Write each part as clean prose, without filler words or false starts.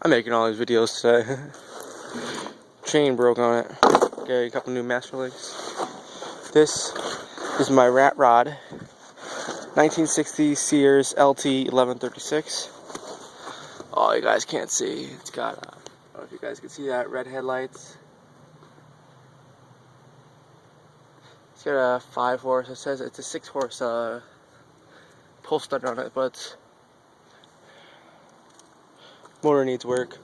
I'm making all these videos today. Chain broke on it. Okay, a couple new master links. This is my rat rod. 1960 Sears LT 1136. Oh, you guys can't see. It's got, I don't know if you guys can see that, red headlights. It's got a 5 horse. It says it's a 6 horse pull start on it, but motor needs work.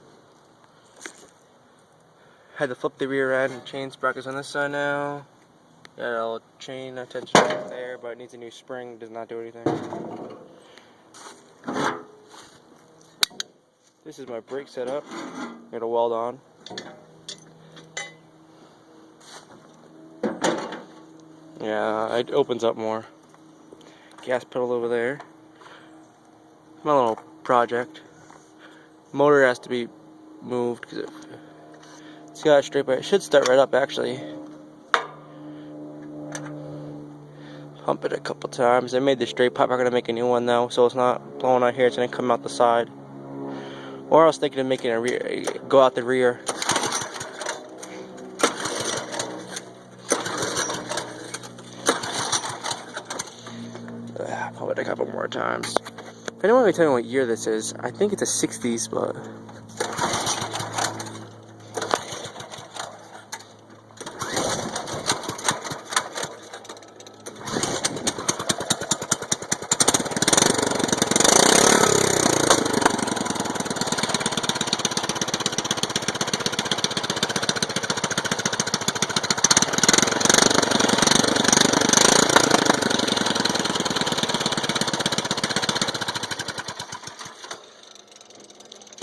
Had to flip the rear end. Chain sprockets on this side now. Got a little chain attention right there, but it needs a new spring. Does not do anything. This is my brake setup. Got a weld on. Yeah, it opens up more. Gas pedal over there. My little project. Motor has to be moved because it's got a straight, but it should start right up actually. Pump it a couple times. I made the straight pipe. I'm gonna make a new one though, so it's not blowing out here. It's gonna come out the side. Or I was thinking of making a rear, go out the rear. Pump it a couple more times. If anyone can tell me what year this is, I think it's a 60s, but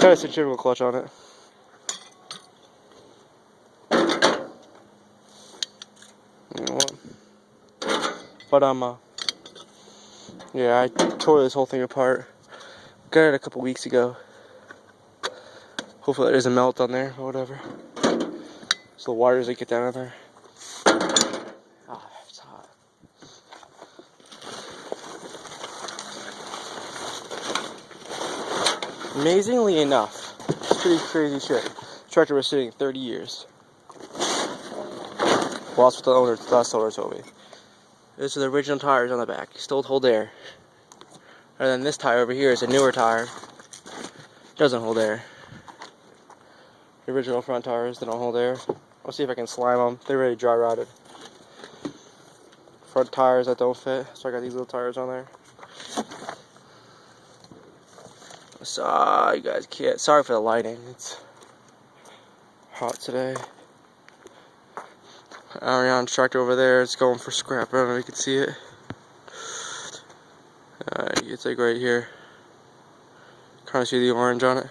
got a centrifugal clutch on it. You know what? But yeah, I tore this whole thing apart. Got it a couple weeks ago. Hopefully it doesn't melt on there or whatever. So the wires that get down in there. Ah, it's hot. Amazingly enough, it's pretty crazy shit. This tractor was sitting 30 years. Well, that's what the last owner told me. This is the original tires on the back. Still hold air. And then this tire over here is a newer tire. Doesn't hold air. The original front tires, they don't hold air. I'll see if I can slime them. They're already dry rotted. Front tires that don't fit, so I got these little tires on there. So you guys can't. Sorry for the lighting. It's hot today. Ariane's tractor over there. It's going for scrap. I don't know if you can see it. It's like right here. Kind of see the orange on it.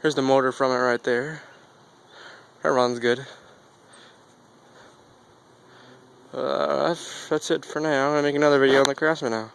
Here's the motor from it right there. That runs good. That's it for now. I'm gonna make another video on the Craftsman now.